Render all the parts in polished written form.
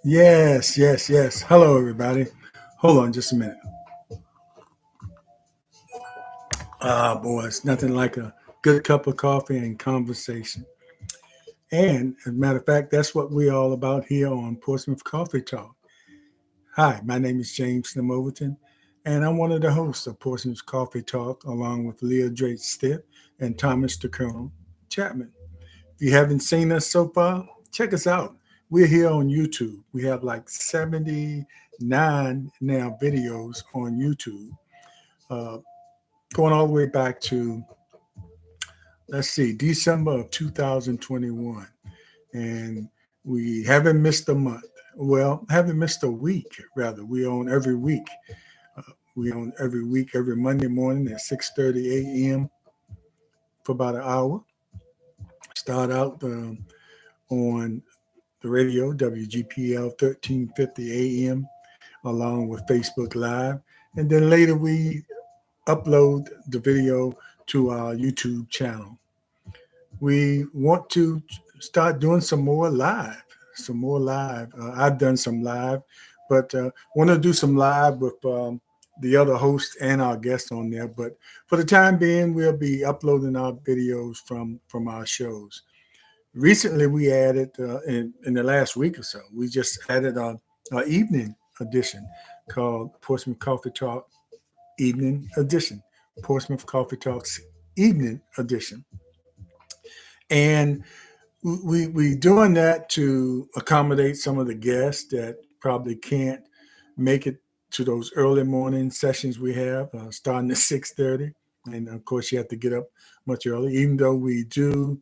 Yes, yes, yes. Hello, everybody. Hold on just a minute. Ah, boy, it's nothing like a good cup of coffee and conversation. And as a matter of fact, that's what we're all about here on Portsmouth Coffee Talk. Hi, my name is James Slim Overton, and I'm one of the hosts of Portsmouth Coffee Talk, along with Leah Drake Stiff and Thomas the Colonel Chapman. If you haven't seen us so far, check us out. We're here on YouTube. We have like 79 now videos on YouTube, uh, going all the way back to, let's see, December of 2021. And we haven't missed a month. Well, haven't missed a week, rather. We on every week. We on every week, every Monday morning at 6:30 a.m. for about an hour. Start out on the radio, WGPL 1350 AM, along with Facebook Live. And then later we upload the video to our YouTube channel. We want to start doing some more live, I've done some live, but want to do some live with the other hosts and our guests on there. But for the time being, we'll be uploading our videos from our shows. Recently, we added in the last week or so, we just added our evening edition called Portsmouth Coffee Talk Evening Edition. Portsmouth Coffee Talks Evening Edition. And we doing that to accommodate some of the guests that probably can't make it to those early morning sessions we have, starting at 6:30. And of course, you have to get up much early, even though we do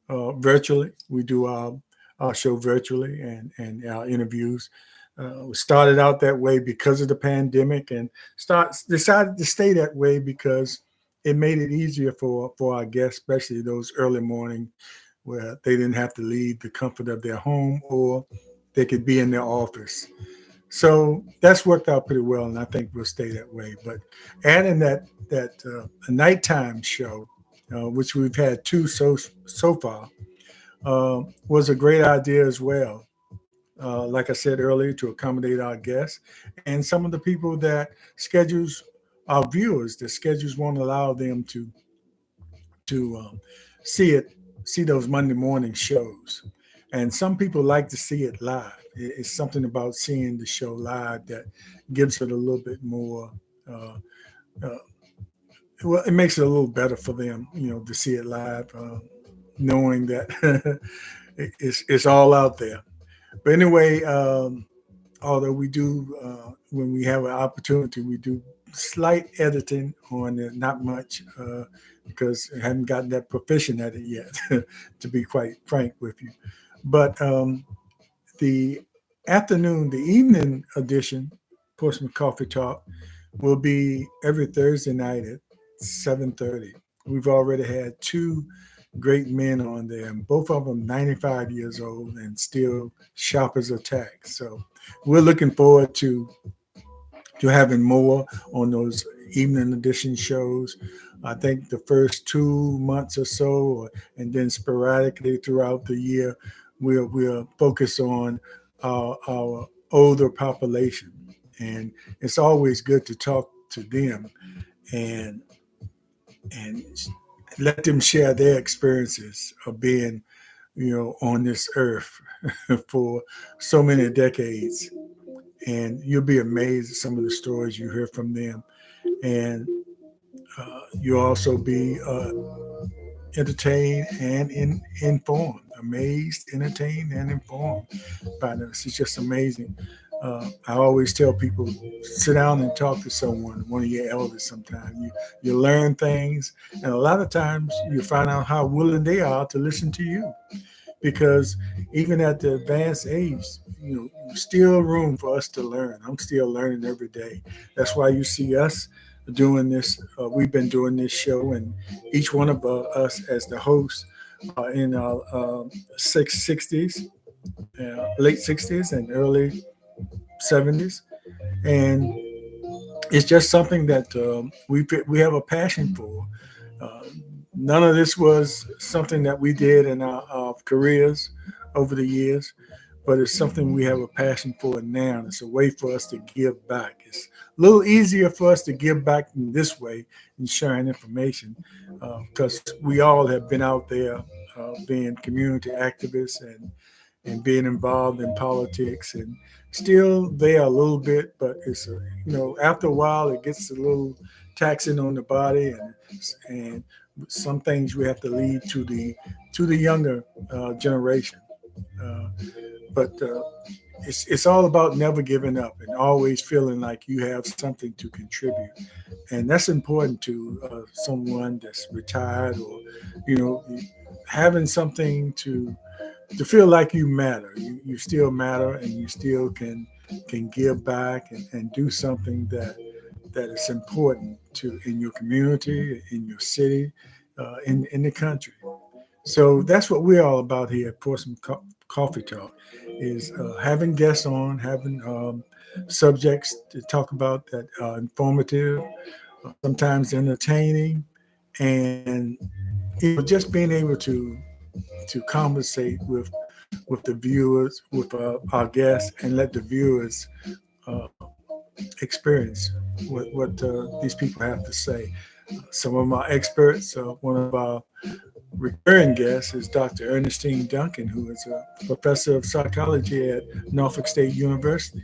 virtually. We do our show virtually and our interviews. We started out that way because of the pandemic and decided to stay that way because it made it easier for our guests, especially those early morning where they didn't have to leave the comfort of their home or they could be in their office. So that's worked out pretty well, and I think we'll stay that way. But adding that nighttime show, which we've had two so far, was a great idea as well. Like I said earlier, to accommodate our guests and some of the people that schedules our viewers, the schedules won't allow them to see those Monday morning shows. And some people like to see it live. It's something about seeing the show live that gives it a little bit more. Uh, uh, well, it makes it a little better for them, to see it live, knowing that it's all out there. But anyway, although we do, when we have an opportunity, we do slight editing on it, not much, because I haven't gotten that proficient at it yet, to be quite frank with you. But the the evening edition, Portsmouth Coffee Talk, will be every Thursday night at 7:30. We've already had two great men on there, and both of them 95 years old and still sharp as a tack. So we're looking forward to having more on those evening edition shows. I think the first 2 months or so, and then sporadically throughout the year, we'll focus on our older population, and it's always good to talk to them and and let them share their experiences of being, on this earth for so many decades. And you'll be amazed at some of the stories you hear from them. And you'll also be entertained and informed, amazed, entertained, and informed by this. It's just amazing. I always tell people, sit down and talk to someone, one of your elders sometime. You learn things, and a lot of times you find out how willing they are to listen to you. Because even at the advanced age, still room for us to learn. I'm still learning every day. That's why you see us doing this. We've been doing this show, and each one of us as the host in our 60s, late 60s and early 70s. And it's just something that we have a passion for. Uh, None of this was something that we did in our careers over the years, but it's something we have a passion for now. It's a way for us to give back. It's a little easier for us to give back in this way in sharing information because we all have been out there being community activists and being involved in politics and still there a little bit, but it's after a while it gets a little taxing on the body and some things we have to leave to the younger generation. Uh, but it's all about never giving up and always feeling like you have something to contribute, and that's important to someone that's retired or you know having something to feel like you matter. You still matter, and you still can give back and do something that is important to in your community, in your city, in the country. So that's what we're all about here at Portsmouth Coffee Talk, is having guests on, having subjects to talk about that are informative, sometimes entertaining, and just being able to conversate with the viewers, with our guests, and let the viewers uh, experience what these people have to say. Some of my experts, one of our recurring guest is Dr. Ernestine Duncan, who is a professor of psychology at Norfolk State University.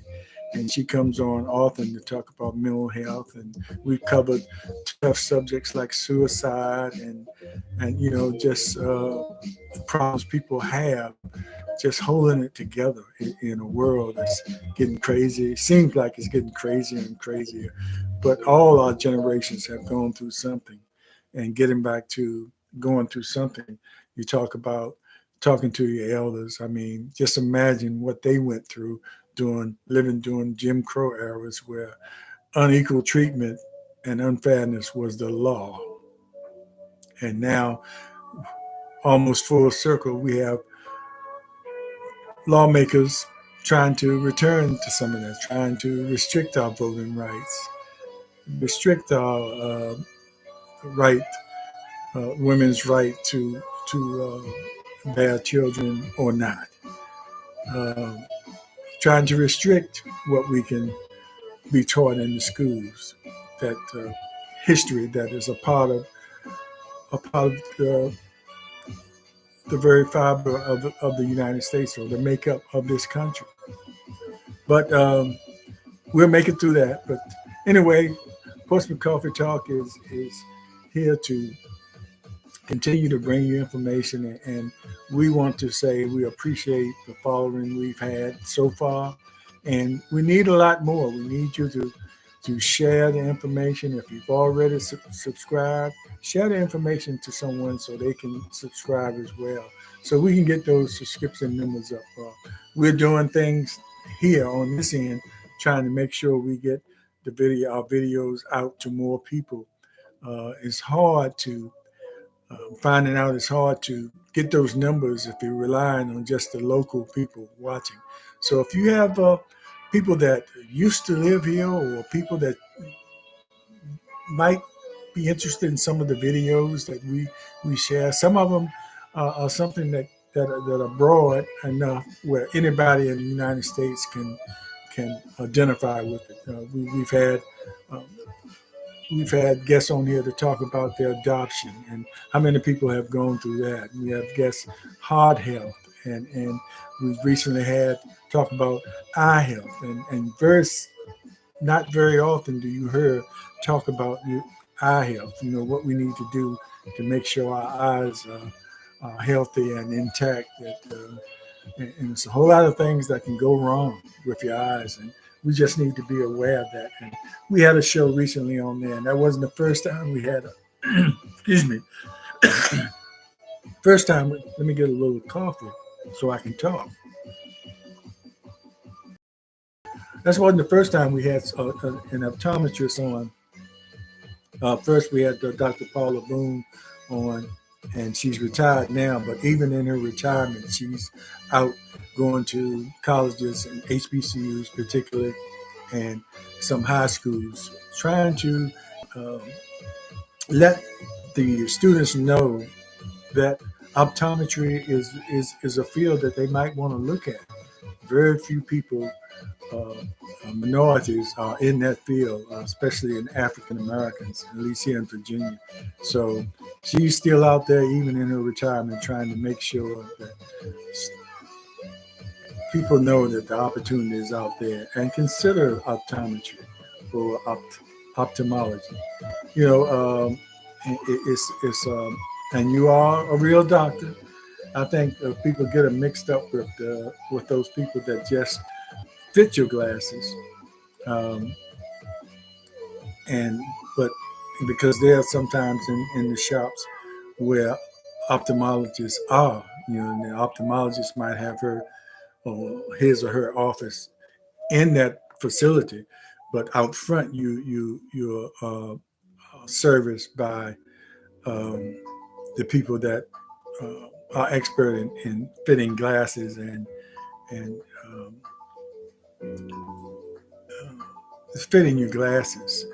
And she comes on often to talk about mental health. And we've covered tough subjects like suicide and just problems people have just holding it together in a world that's getting crazy. It seems like it's getting crazier and crazier. But all our generations have gone through something. And getting back to going through something, you talk about talking to your elders. I mean, just imagine what they went through living during Jim Crow eras where unequal treatment and unfairness was the law. And now, almost full circle, we have lawmakers trying to return to some of that, trying to restrict our voting rights, restrict our right, women's right to bear children or not, uh, trying to restrict what we can be taught in the schools, that history that is a part of the very fiber of the United States or the makeup of this country. But we'll make it through that. But anyway, Portsmouth Coffee Talk is here to continue to bring you information, and we want to say we appreciate the following we've had so far, and we need a lot more. We need you to share the information. If you've already subscribed, share the information to someone so they can subscribe as well, so we can get those subscription numbers up. We're doing things here on this end, trying to make sure we get our videos out to more people. It's hard to finding out it's hard to get those numbers if you're relying on just the local people watching. So if you have people that used to live here or people that might be interested in some of the videos that we share, some of them are something that are broad enough where anybody in the United States can identify with it. Um, we've had guests on here to talk about their adoption and how many people have gone through that. We have guests heart health, and we've recently had talk about eye health, and not very often do you hear talk about your eye health. What we need to do to make sure our eyes are healthy and intact. And it's a whole lot of things that can go wrong with your eyes, and we just need to be aware of that. And we had a show recently on there, and that wasn't the first time we had excuse me, first time. Let me get a little coffee so I can talk. That wasn't the first time we had an optometrist on. First, we had Dr. Paula Boone on, and she's retired now. But even in her retirement, she's out going to colleges and HBCUs, particularly, and some high schools, trying to let the students know that optometry is a field that they might want to look at. Very few people, minorities, are in that field, especially in African Americans, at least here in Virginia. So she's still out there, even in her retirement, trying to make sure that people know that the opportunity is out there and consider optometry or ophthalmology. You know, it's and you are a real doctor. I think people get it mixed up with those people that just fit your glasses, um, and but because they're sometimes in the shops where ophthalmologists are, and the ophthalmologist might have her or his or her office in that facility, but out front you're serviced by um, the people that are expert in fitting glasses and fitting your glasses,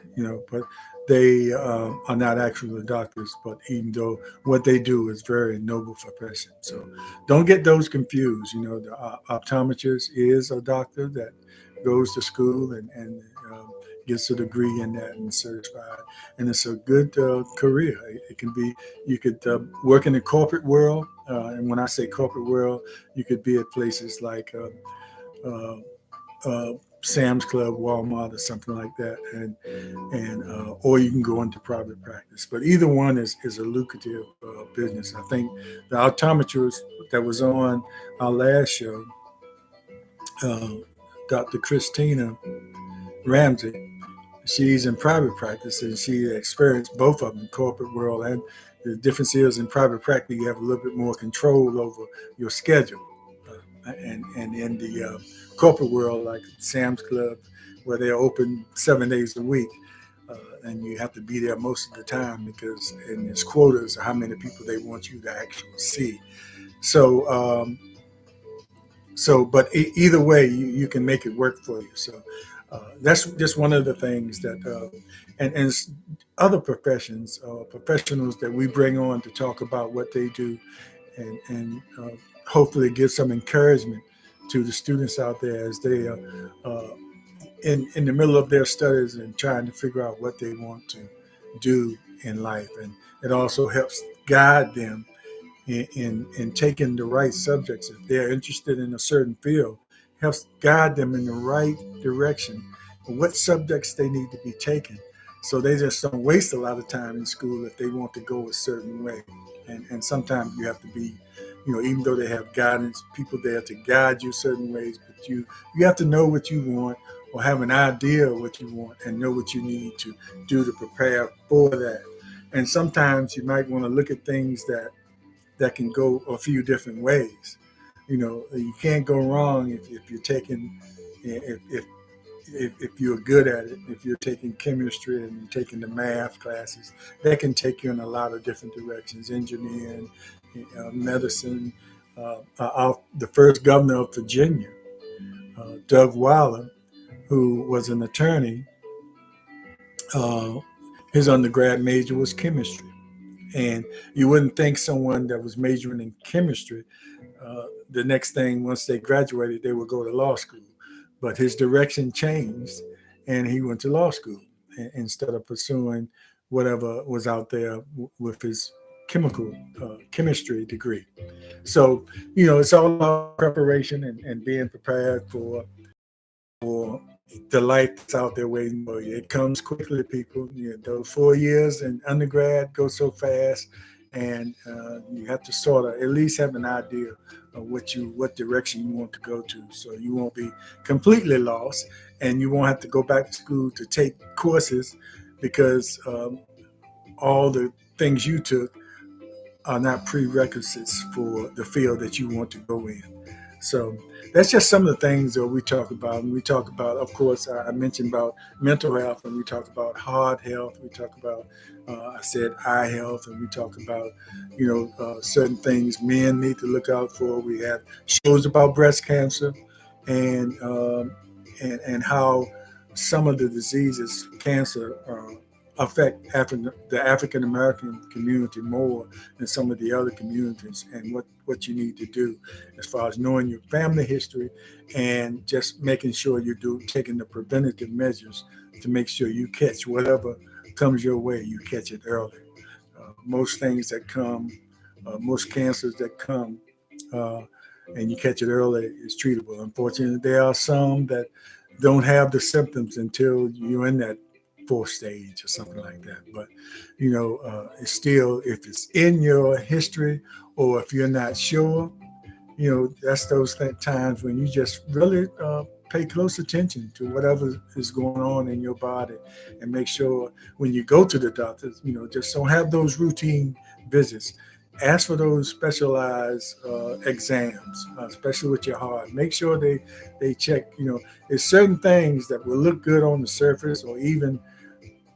but they are not actually doctors, but even though what they do is very noble profession. So don't get those confused. The optometrist is a doctor that goes to school and gets a degree in that and certified. And it's a good career. It can be, you could work in the corporate world. And when I say corporate world, you could be at places like uh, uh, Sam's Club, Walmart, or something like that, and or you can go into private practice. But either one is a lucrative business. I think the optometrist that was on our last show, uh, Dr. Christina Ramsey, she's in private practice and she experienced both of them, corporate world, and the difference is in private practice you have a little bit more control over your schedule, and in the corporate world like Sam's Club, where they're open 7 days a week, and you have to be there most of the time because in its quotas how many people they want you to actually see. So but either way, you can make it work for you. So that's just one of the things that, and other professions, professionals that we bring on to talk about what they do, and hopefully give some encouragement to the students out there as they are in the middle of their studies and trying to figure out what they want to do in life. And it also helps guide them in taking the right subjects. If they're interested in a certain field, helps guide them in the right direction, what subjects they need to be taken. So they just don't waste a lot of time in school if they want to go a certain way. And sometimes you have to be, even though they have guidance, people there to guide you certain ways, but you have to know what you want or have an idea of what you want and know what you need to do to prepare for that. And sometimes you might want to look at things that can go a few different ways. You can't go wrong if you're taking, if you're good at it. If you're taking chemistry and you're taking the math classes, that can take you in a lot of different directions. Engineering, medicine. The first governor of Virginia, Doug Weiler, who was an attorney, uh, his undergrad major was chemistry. And you wouldn't think someone that was majoring in chemistry, the next thing, once they graduated, they would go to law school. But his direction changed and he went to law school instead of pursuing whatever was out there with his chemistry degree. So, it's all about preparation and being prepared for the life that's out there waiting for you. It comes quickly, people. Those 4 years in undergrad go so fast, and you have to sort of at least have an idea of what direction you want to go to, so you won't be completely lost, and you won't have to go back to school to take courses because all the things you took are not prerequisites for the field that you want to go in. So that's just some of the things that we talk about. And we talk about, of course, I mentioned about mental health, and we talk about heart health. We talk about, I said, eye health, and we talk about, certain things men need to look out for. We have shows about breast cancer, and how some of the diseases, cancer, affect the African American community more than some of the other communities, and what you need to do as far as knowing your family history and just making sure you do taking the preventative measures to make sure you catch whatever comes your way, you catch it early. Most things that come, most cancers that come, uh, and you catch it early is treatable. Unfortunately, there are some that don't have the symptoms until you're in that fourth stage or something like that. But it's still, if it's in your history or if you're not sure, that's those times when you just really pay close attention to whatever is going on in your body, and make sure when you go to the doctors, just don't have those routine visits. Ask for those specialized exams, especially with your heart. Make sure they check. There's certain things that will look good on the surface or even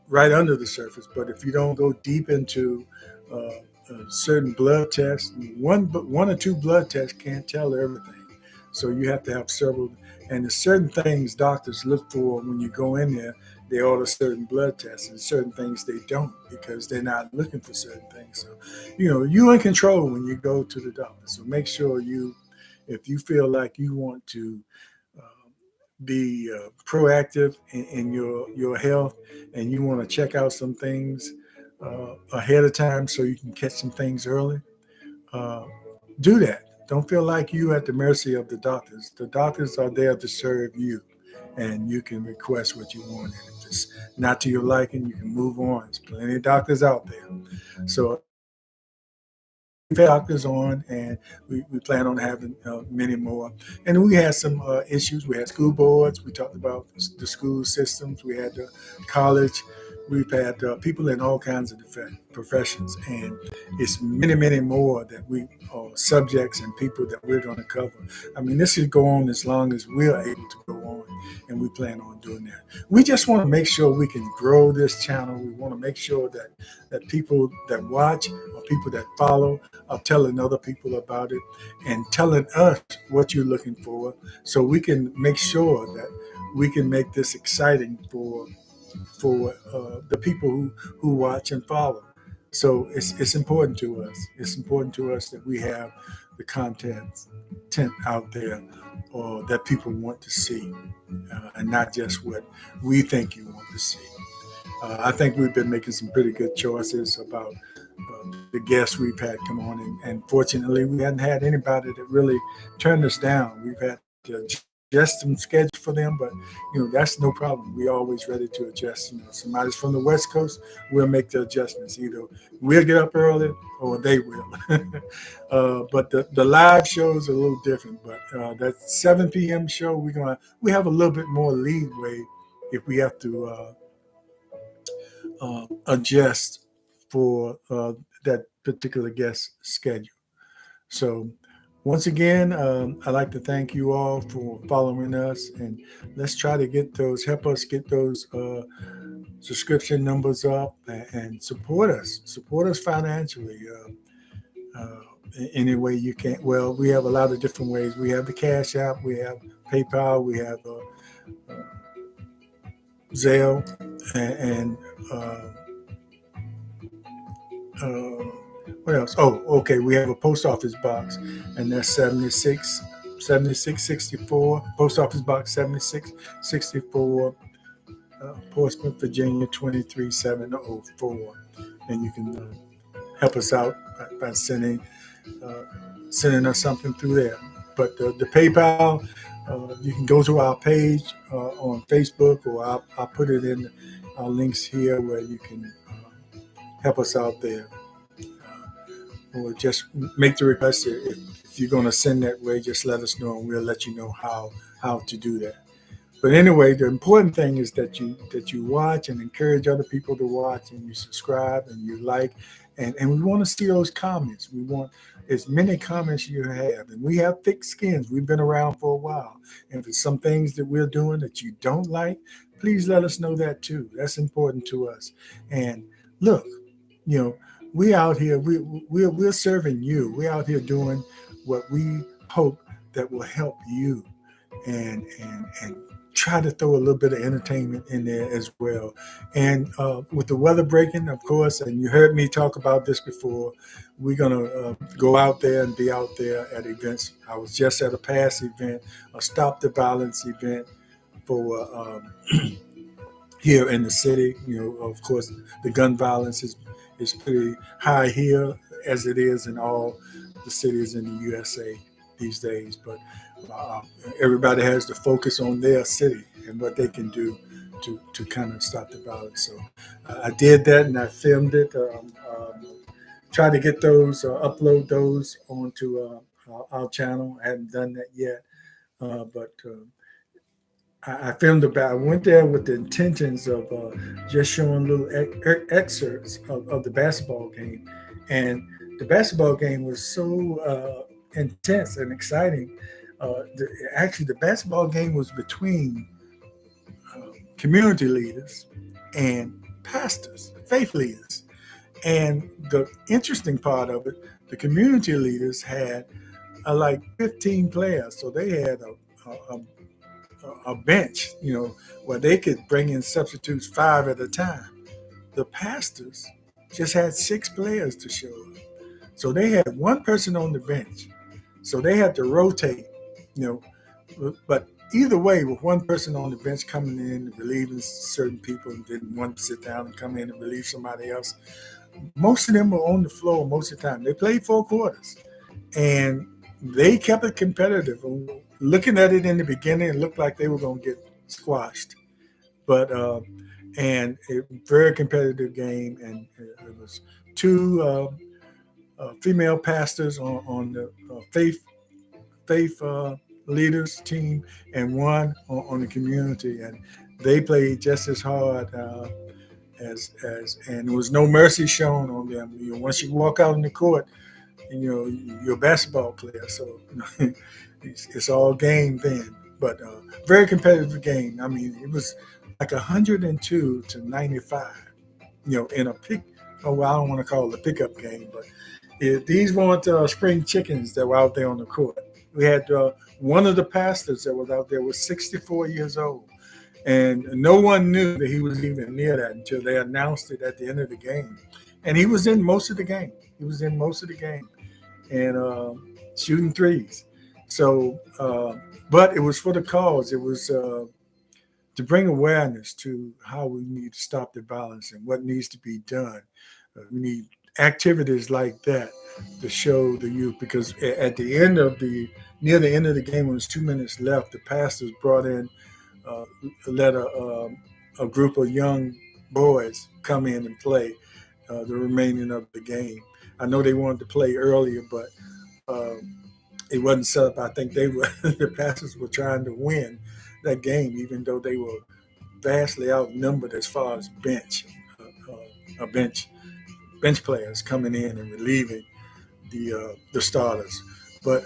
right under the surface, but if you don't go deep into certain blood tests, one or two blood tests can't tell everything. So you have to have several, and there's certain things doctors look for when you go in there. They order certain blood tests, and certain things they don't, because they're not looking for certain things. So, you're in control when you go to the doctor. So make sure if you feel like you want to be proactive in your health, and you want to check out some things ahead of time so you can catch some things early, uh, do that. Don't feel like you at the mercy of the doctors. The doctors are there to serve you, and you can request what you want. And if it's not to your liking, you can move on. There's plenty of doctors out there. So we've had doctors on, and we plan on having many more. And we had some issues. We had school boards. We talked about the school systems. We had the college. We've had people in all kinds of professions, and it's many, many more that we subjects and people that we're going to cover. I mean, this could go on as long as we're able to go on, and we plan on doing that. We just want to make sure we can grow this channel. We want to make sure that people that watch or people that follow are telling other people about it and telling us what you're looking for, so we can make sure that we can make this exciting for the people who watch and follow. So it's important to us. It's important to us that we have the content out there, or that people want to see, and not just what we think you want to see. I think we've been making some pretty good choices about the guests we've had come on, and fortunately, we hadn't had anybody that really turned us down. We've had to adjust some schedule for them, but that's no problem. We're always ready to adjust. Somebody's from the West Coast, we'll make the adjustments. Either we'll get up early or they will. But the live shows are a little different. But that 7 p.m. show, we have a little bit more leeway if we have to adjust for that particular guest schedule. So once again, I'd like to thank you all for following us, and let's try to help us get those subscription numbers up, and support us financially any way you can. Well, we have a lot of different ways. We have the Cash App, we have PayPal, we have Zelle, and what else? Oh, okay. We have a post office box, and that's 7664, post office box 7664, Portsmouth, Virginia 23704. And you can help us out by sending us something through there. But the PayPal, you can go to our page on Facebook, or I'll put it in our links here where you can help us out there. Or just make the request. If you're going to send that way, just let us know, and we'll let you know how to do that. But anyway, the important thing is that you watch and encourage other people to watch, and you subscribe and you like, and we want to see those comments. We want as many comments you have, and we have thick skins. We've been around for a while, and if there's some things that we're doing that you don't like, please let us know that too. That's important to us. And look, we out here, we're serving you. We're out here doing what we hope that will help you and try to throw a little bit of entertainment in there as well. And with the weather breaking, of course, and you heard me talk about this before, we're going to go out there and be out there at events. I was just at a past event, a Stop the Violence event for here in the city. You know, of course, the gun violence is pretty high here, as it is in all the cities in the USA these days. But uh, everybody has to focus on their city and what they can do to kind of stop the violence. So I did that and I filmed it. Try to get those, upload those onto our channel. I haven't done that yet, but I filmed about. I went there with the intentions of just showing little excerpts of the basketball game, and the basketball game was so intense and exciting. Actually, the basketball game was between community leaders and pastors, faith leaders. And the interesting part of it, the community leaders had like 15 players, so they had a bench, you know, where they could bring in substitutes 5 at a time. The pastors just had 6 players to show up. So they had one person on the bench. So they had to rotate, you know, but either way, with one person on the bench coming in, relieving certain people, and then one sit down and come in and relieve somebody else. Most of them were on the floor most of the time. They played 4 quarters, and they kept it competitive. Looking at it in the beginning, it looked like they were going to get squashed, but and a very competitive game. And it was 2 female pastors on the faith leaders team, and one on the community, and they played just as hard as and there was no mercy shown on them. You know, once you walk out on the court, you know, you're a basketball player, so it's all game then. But very competitive game. I mean, it was like 102 to 95. You know, in a pick. Oh, well, I don't want to call it a pickup game, but these weren't spring chickens that were out there on the court. We had one of the pastors that was out there was 64 years old. And no one knew that he was even near that until they announced it at the end of the game. And he was in most of the game. And shooting threes. So, but it was for the cause. It was to bring awareness to how we need to stop the violence and what needs to be done. We need activities like that to show the youth, because at the end of near the end of the game, when there was 2 minutes left, the pastors brought in, let a group of young boys come in and play the remaining of the game. I know they wanted to play earlier, but it wasn't set up. I think the pastors were trying to win that game, even though they were vastly outnumbered as far as bench players coming in and relieving the starters. But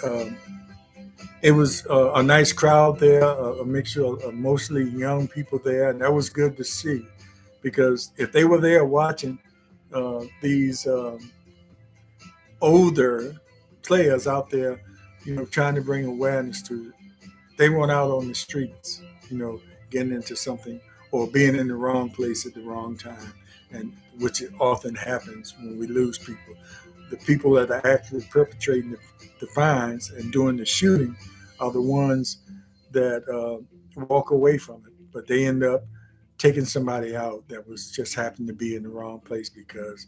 it was a nice crowd there, a mixture of mostly young people there, and that was good to see, because if they were there watching these older players out there, you know, trying to bring awareness to it, they weren't out on the streets, you know, getting into something or being in the wrong place at the wrong time, and which often happens when we lose people. The people that are actually perpetrating the fines and doing the shooting are the ones that walk away from it, but they end up taking somebody out that was just happened to be in the wrong place because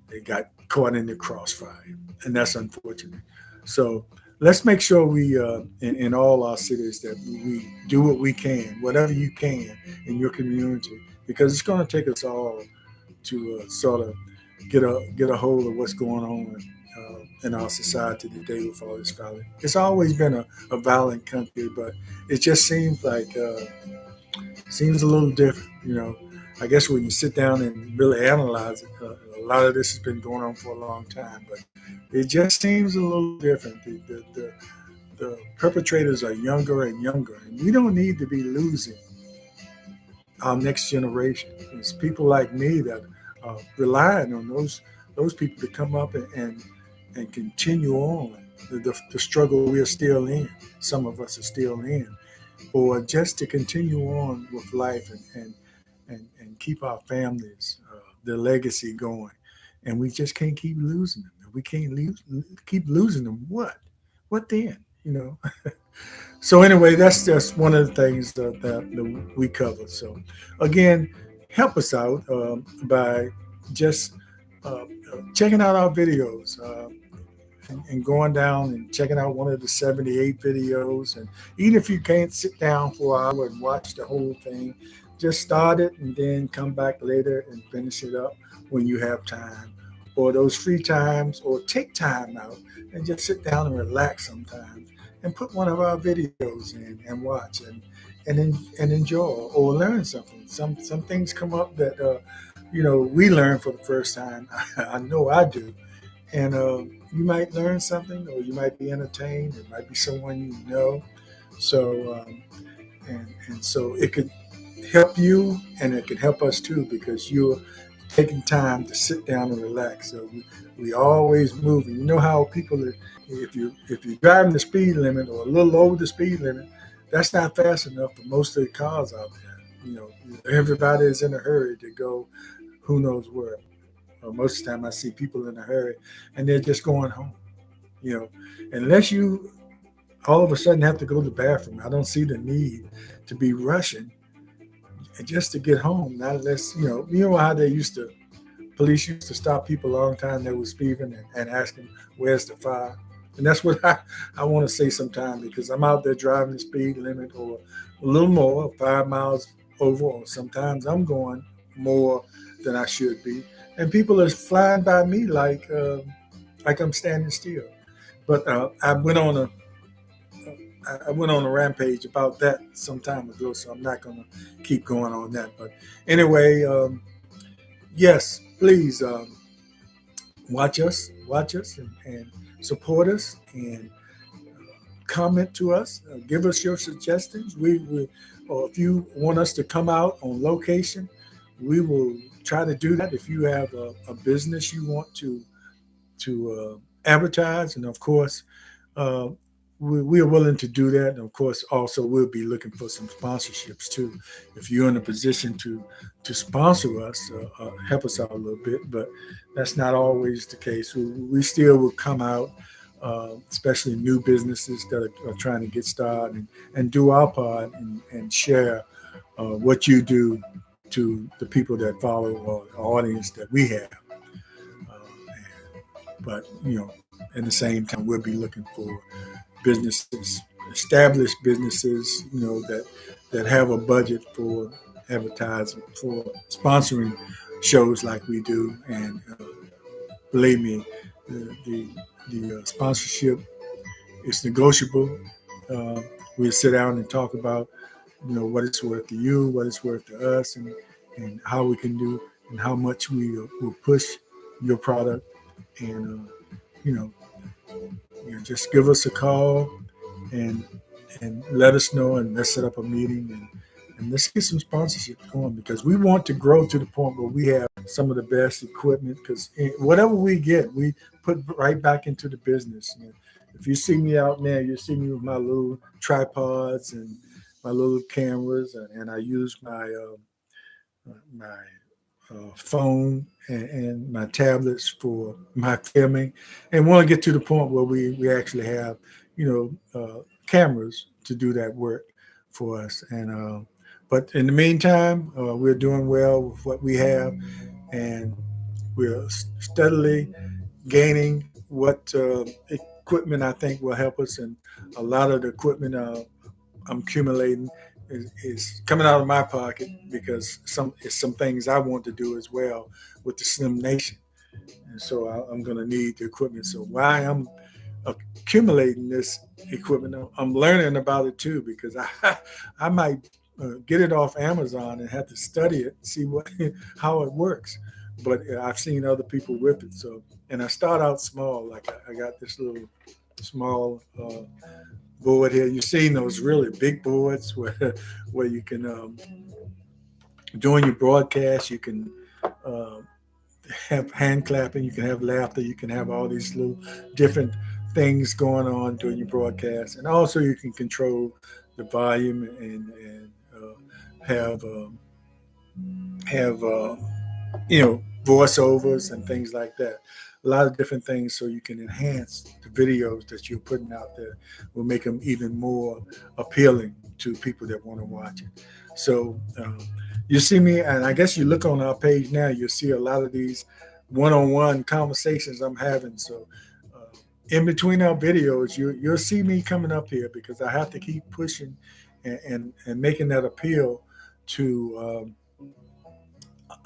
they got caught in the crossfire, and that's unfortunate. So let's make sure we, in all our cities, that we do what we can, whatever you can in your community, because it's going to take us all to sort of get a hold of what's going on in our society today with all this violence. It's always been a violent country, but it just seems like seems a little different. You know, I guess when you sit down and really analyze it, a lot of this has been going on for a long time, but it just seems a little different. The perpetrators are younger and younger, and we don't need to be losing our next generation. It's people like me that are relying on those people to come up and continue on the struggle we are still in. Some of us are still in, or just to continue on with life and keep our families, their legacy going. And we just can't keep losing them. If we can't keep losing them, what then? You know. So anyway, that's just one of the things that we cover. So again, help us out by just checking out our videos. And going down and checking out one of the 78 videos. And even if you can't sit down for an hour and watch the whole thing, just start it and then come back later and finish it up when you have time, or those free times, or take time out and just sit down and relax sometimes and put one of our videos in and watch and enjoy or learn something. Some things come up that we learn for the first time. I know I do, and you might learn something, or you might be entertained. It might be someone you know. So and so it could help you, and it can help us too, because you're taking time to sit down and relax. So we always moving. You know how people are, if you're driving the speed limit or a little over the speed limit, that's not fast enough for most of the cars out there. Everybody is in a hurry to go who knows where. Most of the time I see people in a hurry and they're just going home, unless you all of a sudden have to go to the bathroom. I don't see the need to be rushing just to get home. Not unless, how police used to stop people a long time that were speeding and ask them, where's the fire? And that's what I want to say sometimes, because I'm out there driving the speed limit or a little more, 5 miles over, or sometimes I'm going more than I should be. And people are flying by me like I'm standing still. But I went on a rampage about that some time ago, so I'm not going to keep going on that. But anyway, yes, please watch us, and support us, and comment to us. Give us your suggestions. Or if you want us to come out on location, we will try to do that. If you have a business you want to advertise, and of course, we are willing to do that. And of course, also we'll be looking for some sponsorships too. If you're in a position to sponsor us, help us out a little bit, but that's not always the case. We still will come out, especially new businesses that are trying to get started, and do our part and share what you do to the people that follow, or the audience that we have. But at the same time, we'll be looking for businesses, established businesses, that have a budget for advertising, for sponsoring shows like we do. And believe me, the sponsorship is negotiable. We'll sit down and talk about, what it's worth to you, what it's worth to us, and how we can do, and how much we will push your product. And just give us a call and let us know, and let's set up a meeting, and let's get some sponsorships going, because we want to grow to the point where we have some of the best equipment, because whatever we get, we put right back into the business. If you see me out there, you see me with my little tripods and my little cameras, and I use my phone and my tablets for my filming, and want to get to the point where we actually have cameras to do that work for us. And but in the meantime, we're doing well with what we have, and we're steadily gaining what equipment I think will help us. And a lot of the equipment I'm accumulating is coming out of my pocket, because it's some things I want to do as well with the Slim Nation. And so I'm going to need the equipment. So while I'm accumulating this equipment, I'm learning about it too, because I might get it off Amazon and have to study it, see how it works. But I've seen other people with it. So, and I start out small. Like I got this little small board here. You've seen those really big boards where you can during your broadcast, you can have hand clapping, you can have laughter, you can have all these little different things going on during your broadcast, and also you can control the volume and have voiceovers and things like that. A lot of different things so you can enhance the videos that you're putting out there will make them even more appealing to people that want to watch it. So you see me, and I guess you look on our page now, you'll see a lot of these one-on-one conversations I'm having. So in between our videos, you'll see me coming up here because I have to keep pushing and making that appeal to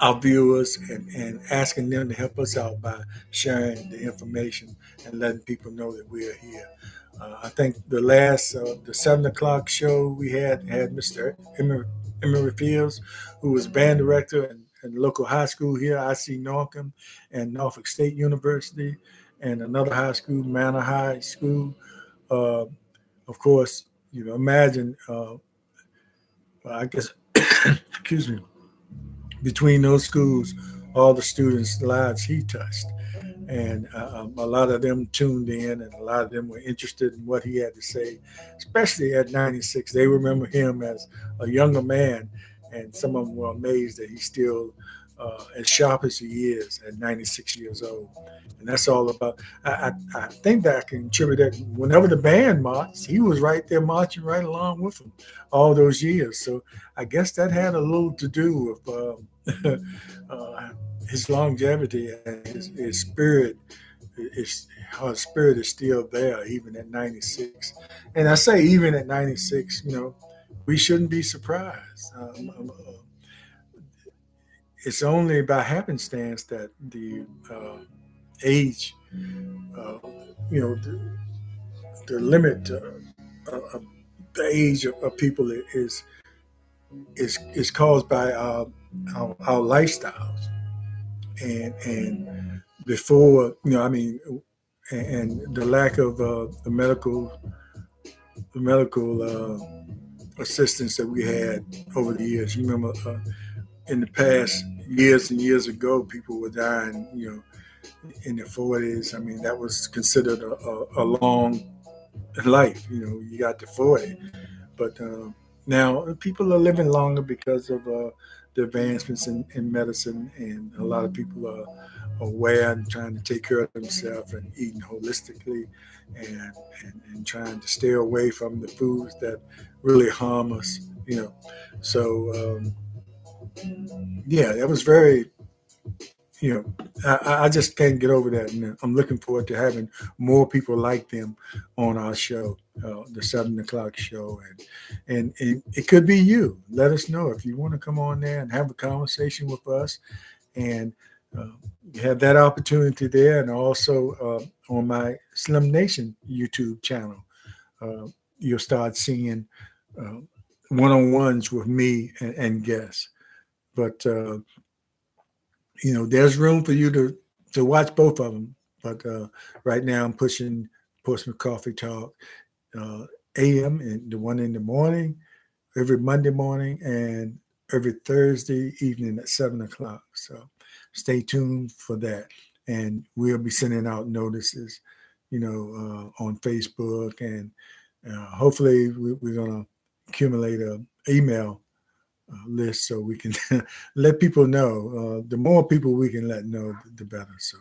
our viewers and asking them to help us out by sharing the information and letting people know that we're here. I think the 7 o'clock show we had Mr. Emery Fields, who was band director in the local high school here, IC Norcom, and Norfolk State University, and another high school, Manor High School. Uh, of course, imagine, I guess, excuse me, between those schools, all the students' lives he touched. And a lot of them tuned in, and a lot of them were interested in what he had to say, especially at 96. They remember him as a younger man, and some of them were amazed that he's still as sharp as he is at 96 years old. And that's all about. I think that I can contribute that whenever the band marched, he was right there marching right along with them all those years. So I guess that had a little to do with his longevity and his spirit. His spirit is still there even at 96. And I say even at 96, we shouldn't be surprised. It's only by happenstance that the age, uh, the limit of the age of people is caused by our lifestyles and before and the lack of the medical assistance that we had over the years. You remember in the past years and years ago, people were dying, in their 40s. I mean, that was considered a long life. You got to 40, but now people are living longer because of the advancements in medicine, and a lot of people are aware and trying to take care of themselves and eating holistically and trying to stay away from the foods that really harm us. So yeah, that was very I just can't get over that, and I'm looking forward to having more people like them on our show, the 7 o'clock show, and it could be you. Let us know if you want to come on there and have a conversation with us, and you have that opportunity there, and also on my Slim Nation YouTube channel, you'll start seeing uh, one-on-ones with me and guests, but. There's room for you to watch both of them. But right now, I'm pushing Portsmouth Coffee Talk AM and the one in the morning, every Monday morning, and every Thursday evening at 7 o'clock. So stay tuned for that, and we'll be sending out notices, on Facebook, and hopefully we're gonna accumulate a email list so we can let people know. The more people we can let know, the better. So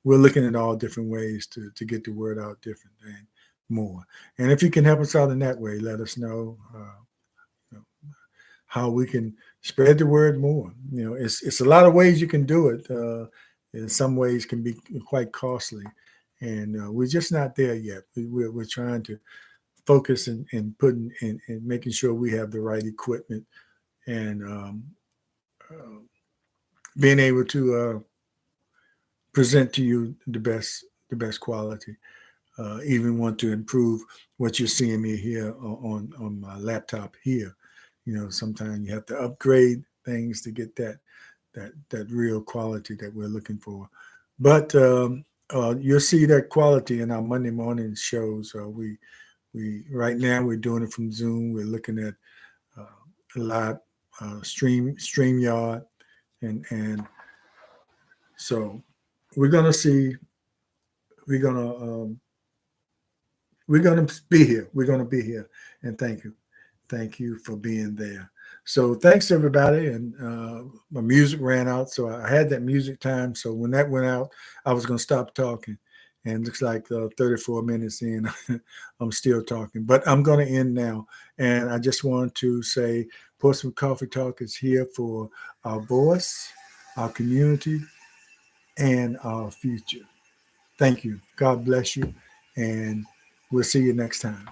we're looking at all different ways to get the word out different and more. And if you can help us out in that way, let us know, how we can spread the word more. It's a lot of ways you can do it. In some ways can be quite costly. And we're just not there yet. We're trying to focus and putting and making sure we have the right equipment and being able to present to you the best quality. Even want to improve what you're seeing me here on my laptop here. Sometimes you have to upgrade things to get that real quality that we're looking for. But you'll see that quality in our Monday morning shows. We right now we're doing it from Zoom. We're looking at a lot StreamYard, and so we're gonna we're going to be here. We're going to be here. And thank you for being there. So thanks everybody. And my music ran out, so I had that music time. So when that went out, I was going to stop talking. And it looks like 34 minutes in, I'm still talking. But I'm going to end now. And I just want to say, Portsmouth Coffee Talk is here for our voice, our community, and our future. Thank you. God bless you. And we'll see you next time.